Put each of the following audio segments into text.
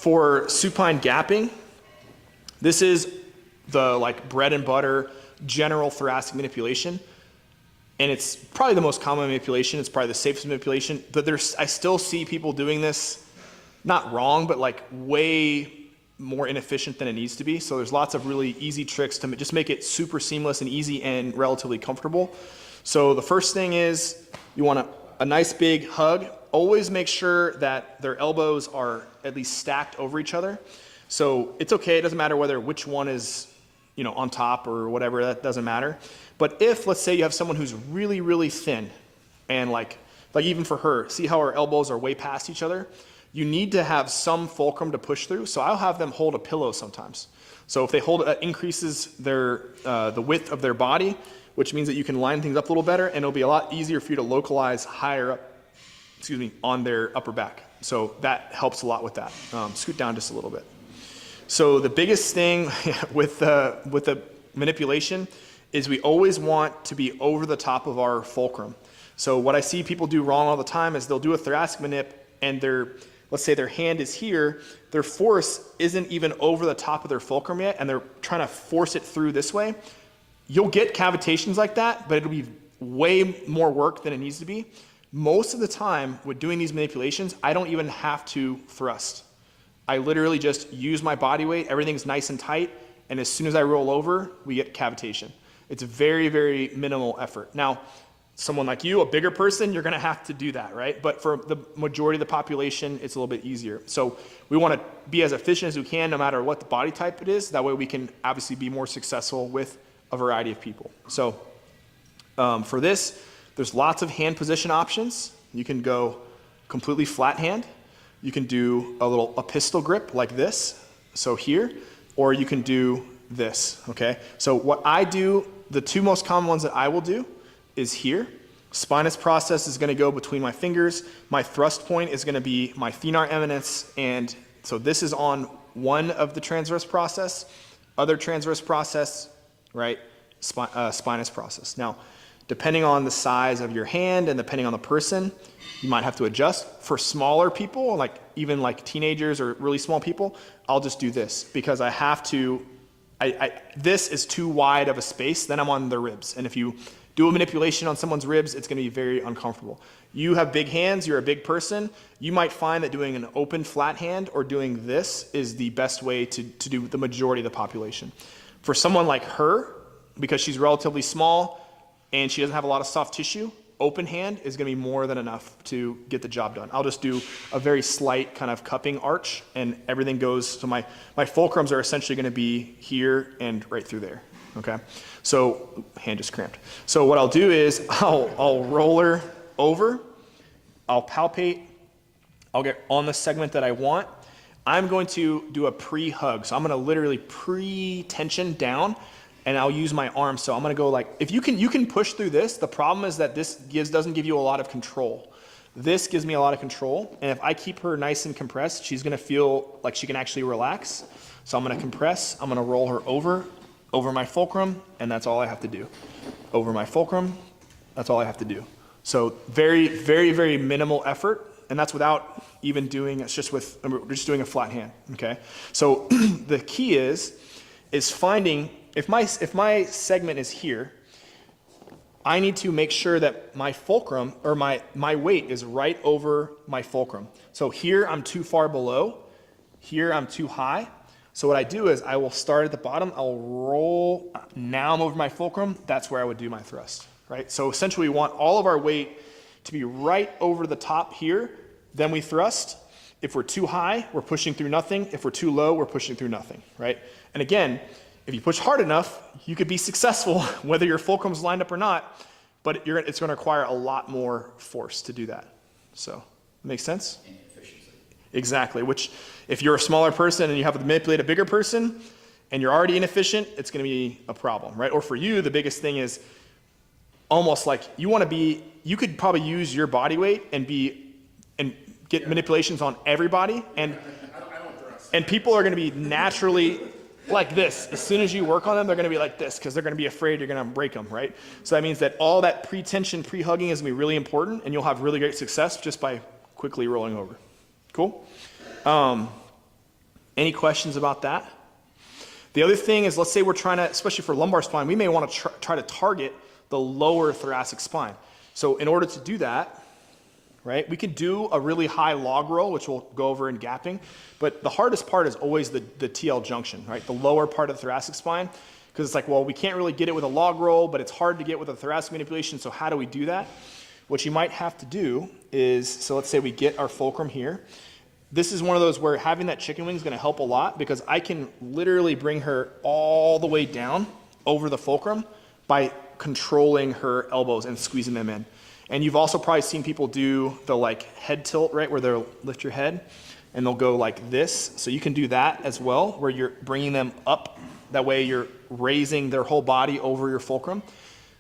For supine gapping, this is the like bread and butter general thoracic manipulation. And it's probably the most common manipulation. It's probably the safest manipulation. But I still see people doing this, not wrong, but like way more inefficient than it needs to be. So there's lots of really easy tricks to just make it super seamless and easy and relatively comfortable. So the first thing is you want a nice big hug. Always make sure that their elbows are at least stacked over each other. So it's okay, it doesn't matter which one is, you know, on top or whatever, that doesn't matter. But if, let's say you have someone who's really, really thin, and like even for her, see how her elbows are way past each other? You need to have some fulcrum to push through. So I'll have them hold a pillow sometimes. So if they hold it, that increases the width of their body, which means that you can line things up a little better, and it'll be a lot easier for you to localize higher up, on their upper back. So that helps a lot with that. Scoot down just a little bit. So the biggest thing with the manipulation is we always want to be over the top of our fulcrum. So what I see people do wrong all the time is they'll do a thoracic manip and let's say their hand is here, their force isn't even over the top of their fulcrum yet, and they're trying to force it through this way. You'll get cavitations like that, but it'll be way more work than it needs to be. Most of the time with doing these manipulations, I don't even have to thrust. I literally just use my body weight, everything's nice and tight, and as soon as I roll over, we get cavitation. It's very, very minimal effort. Now, someone like you, a bigger person, you're gonna have to do that, right? But for the majority of the population, it's a little bit easier. So we wanna be as efficient as we can, no matter what the body type it is. That way we can obviously be more successful with a variety of people. So for this, there's lots of hand position options. You can go completely flat hand. You can do a pistol grip like this, so here, or you can do this, okay? So what I do, the two most common ones that I will do is here. Spinous process is gonna go between my fingers. My thrust point is gonna be my thenar eminence, and so this is on one of the transverse process, other transverse process, right? Spinous process. Now, depending on the size of your hand and depending on the person, you might have to adjust. For smaller people, even like teenagers or really small people, I'll just do this because I have to, this is too wide of a space, then I'm on their ribs. And if you do a manipulation on someone's ribs, it's gonna be very uncomfortable. You have big hands, you're a big person, you might find that doing an open flat hand or doing this is the best way to do the majority of the population. For someone like her, because she's relatively small and she doesn't have a lot of soft tissue, open hand is gonna be more than enough to get the job done. I'll just do a very slight kind of cupping arch and everything goes, so my fulcrums are essentially gonna be here and right through there, okay? So, hand just cramped. So what I'll do is I'll roll her over, I'll palpate, I'll get on the segment that I want. I'm going to do a pre-hug. So I'm gonna literally pre-tension down and I'll use my arm. So I'm gonna go like, if you can push through this. The problem is that this doesn't give you a lot of control. This gives me a lot of control. And if I keep her nice and compressed, she's gonna feel like she can actually relax. So I'm gonna compress, I'm gonna roll her over my fulcrum, and that's all I have to do. Over my fulcrum, that's all I have to do. So very, very, very minimal effort. And that's without even doing, it's just doing a flat hand, okay? So the key is finding, if my segment is here, I need to make sure that my fulcrum, or my weight is right over my fulcrum. So here I'm too far below, here I'm too high. So what I do is I will start at the bottom, I'll roll, now I'm over my fulcrum, that's where I would do my thrust, right? So essentially we want all of our weight to be right over the top here, then we thrust. If we're too high, we're pushing through nothing. If we're too low, we're pushing through nothing, right? And again, if you push hard enough, you could be successful whether your fulcrum's lined up or not, but it's gonna require a lot more force to do that. So, make sense? And efficiency. Exactly, which if you're a smaller person and you have to manipulate a bigger person and you're already inefficient, it's gonna be a problem, right? Or for you, the biggest thing is almost like you could probably use your body weight and get manipulations on everybody, and people are gonna be naturally like this. As soon as you work on them, they're gonna be like this because they're gonna be afraid you're gonna break them, right? So that means that all that pre-tension, pre-hugging is gonna be really important, and you'll have really great success just by quickly rolling over. Cool? Any questions about that? The other thing is, let's say we're trying to, especially for lumbar spine, we may want to try to target the lower thoracic spine. So in order to do that, right, we could do a really high log roll, which we'll go over in gapping, but the hardest part is always the TL junction, right, the lower part of the thoracic spine, because it's like, well, we can't really get it with a log roll, but it's hard to get with a thoracic manipulation, so how do we do that? What you might have to do is, so let's say we get our fulcrum here. This is one of those where having that chicken wing is going to help a lot, because I can literally bring her all the way down over the fulcrum by controlling her elbows and squeezing them in. And you've also probably seen people do the like head tilt, right, where they'll lift your head and they'll go like this. So you can do that as well, where you're bringing them up. That way you're raising their whole body over your fulcrum.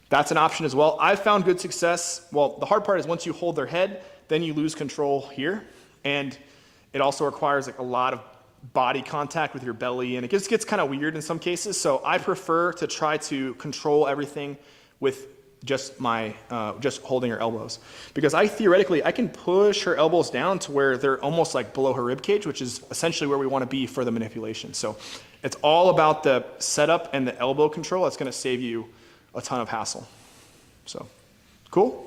That's an option as well. I've found good success. Well, the hard part is once you hold their head, then you lose control here. And it also requires like a lot of body contact with your belly, and it just gets kind of weird in some cases. So I prefer to try to control everything with just my, just holding her elbows. Because I can push her elbows down to where they're almost like below her rib cage, which is essentially where we want to be for the manipulation. So it's all about the setup and the elbow control. That's going to save you a ton of hassle. So, cool?